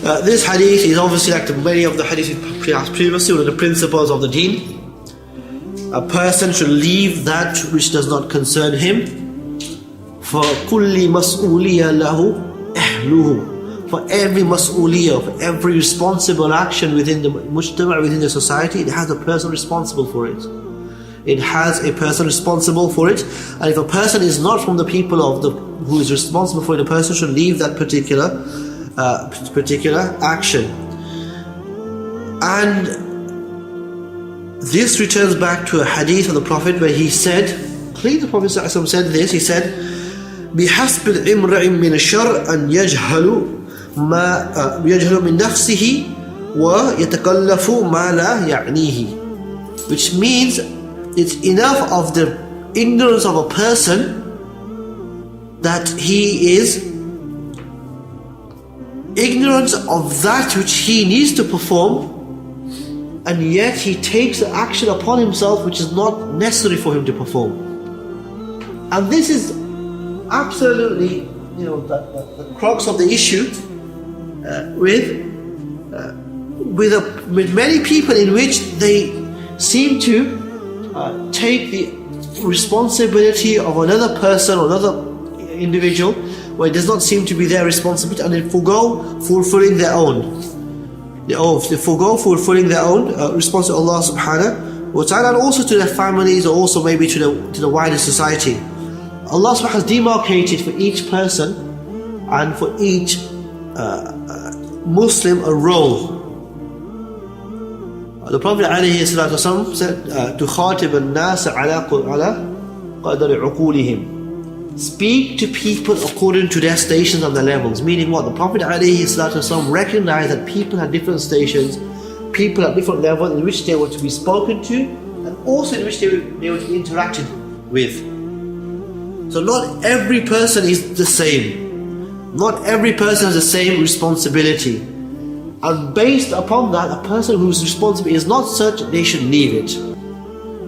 This hadith is obviously like many of the hadiths previously, one of the principles of the deen. A person should leave that which does not concern him. For kulli mas'uliyya lahu ahluhu. For every mas'uliyah, for every responsible action within the mujtama', within the society, it has a person responsible for it. It has a person responsible for it. And if a person is not from the people who is responsible for it, the person should leave that particular action. And this returns back to a hadith of the Prophet where he said, the Prophet ﷺ said this, he said, بِحَسْبِ الْإِمْرَئٍ مِّنَ الشَّرْءِ أَنْ يَجْهَلُ مِنْ نَفْسِهِ وَيَتَكَلَّفُ مَا لَا يَعْنِيهِ. Which means it's enough of the ignorance of a person that he is ignorant of that which he needs to perform, and yet he takes the action upon himself which is not necessary for him to perform. And this is absolutely, the crux of the issue with many people, in which they seem to take the responsibility of another person or another individual where it does not seem to be their responsibility, and they forgo fulfilling their own. They forgo fulfilling their own response to Allah subhanahu wa ta'ala, and also to their families, or also maybe to the wider society. Allah subhanahu has demarcated for each person and for each Muslim a role. The Prophet ﷺ said, تُخَاطِبَ النَّاسَ عَلَى قَدْرِ عُقُولِهِمْ. Speak to people according to their stations and their levels. Meaning what? The Prophet ﷺ recognized that people had different stations, people at different levels in which they were to be spoken to, and also in which they were to be interacted with. So not every person is the same. Not every person has the same responsibility. And based upon that, a person whose responsibility is not such, they should leave it.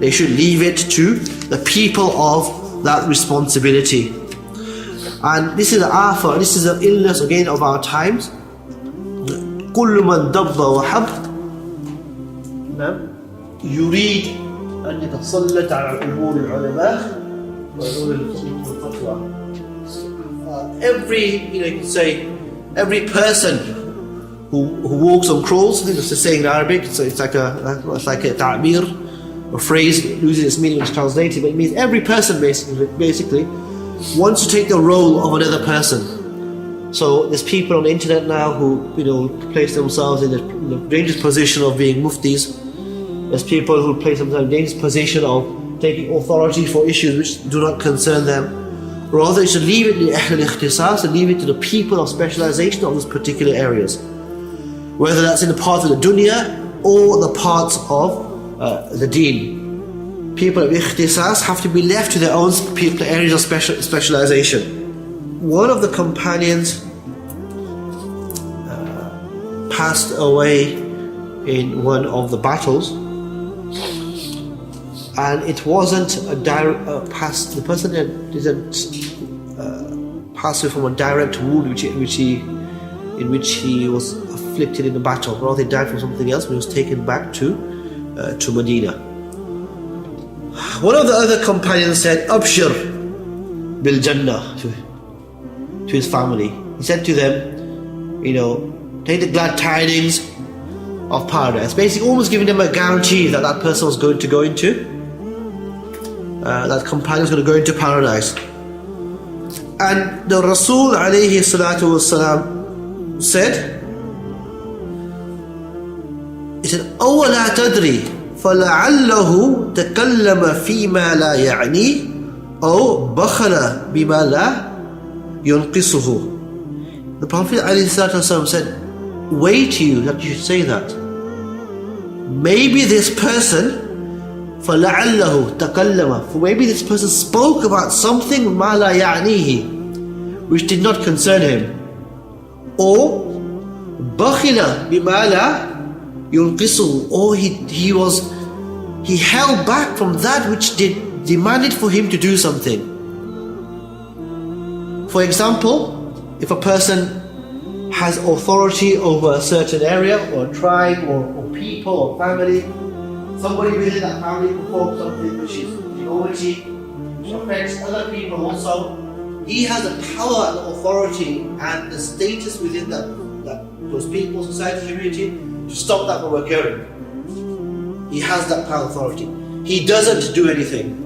They should leave it to the people of that responsibility. And this is this is an illness again of our times. كل من ضب وحب يريد أن يتسلط على أمور العلماء وأمور الفتوى. You can say every person who walks on crawls, I think that's the saying in Arabic, so it's like a ta'bir, a phrase losing its meaning when it's translated, but it means every person basically wants to take the role of another person. So there's people on the internet now who place themselves in the dangerous position of being muftis. There's people who place themselves in the dangerous position of taking authority for issues which do not concern them. Rather, you should leave it to Ahl al-Ikhtisas, and leave it to the people of specialization of those particular areas. Whether that's in the part of the dunya or the parts of the deen. People of Ikhtisas have to be left to their own areas of specialization. One of the companions passed away in one of the battles, and it wasn't a direct the person didn't pass away from a direct wound in which he was afflicted in the battle. Rather, he died from something else when he was taken back to Medina. One of the other companions said, Abshir bil Jannah, to his family. He said to them, take the glad tidings of paradise. Basically almost giving them a guarantee that that person was going to go into, that companion was going to go into paradise. And the Rasul alayhi salatu wasalam said, he said, أَوَلَا تَدْرِي فَلَعَلَّهُ تَكَلَّمَ فِي مَا لَا يَعْنِي أَوْ بَخَلَ بِمَا لَا يُنْقِصُهُ. The Prophet ﷺ said, wait you that you should say that. Maybe this person, فَلَعَلَّهُ تَكَلَّمَ, for maybe this person spoke about something مَا لَا يَعْنِيهِ, which did not concern him. Or بَخِلَ بِمَا لَا يُنْقِصُهُ, or he held back from that which demanded for him to do something. For example, if a person has authority over a certain area or a tribe or people or family. Somebody within that family performs something which is minority, which affects other people also. He has the power and the authority and the status within those people, society, community to stop that from occurring. He has that power and authority. He doesn't do anything.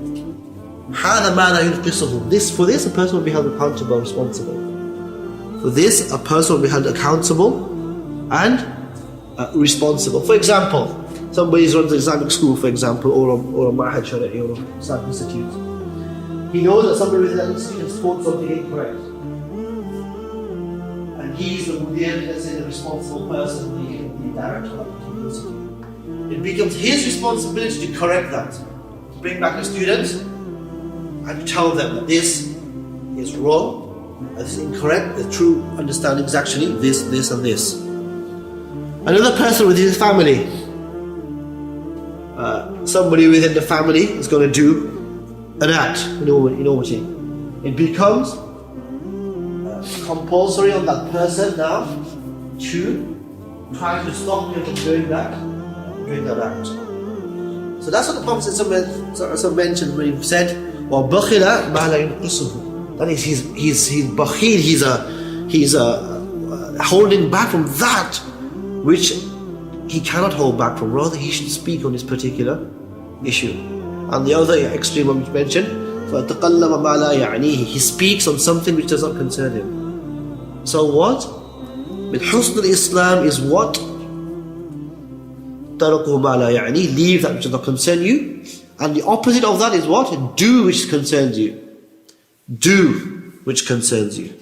هذا ما لا ينقصه. For this, a person will be held accountable, responsible. For this, a person will be held accountable and responsible. For example, somebody runs an Islamic school, for example, or a Ma'had Shari'i or a Islamic institute. He knows that somebody within that institute has taught something incorrect. And he's the mudir, let's say the responsible person, the director of the institute. It becomes his responsibility to correct that. To bring back the students and tell them that this is wrong, this is incorrect, the true understanding is actually this, and this. Another person within his family, somebody within the family is going to do an act, enormity. It becomes compulsory on that person now to try to stop him from doing that act. So that's what the Prophet mentioned when he said, وَبَخِلَ مَا لَا يُنْقِصُهُ. That is, he's bakhil, he's holding back from that which he cannot hold back from. Rather, he should speak on this particular issue. And the other extreme one which mentioned, فَتَقَلَّمَ مَا لَا يَعْنِيهِ. He speaks on something which does not concern him. So what? With husn al-Islam is what? تَرَكُهُ مَا لَا يَعْنِيهِ. Leave that which does not concern you. And the opposite of that is what? Do which concerns you. Do which concerns you.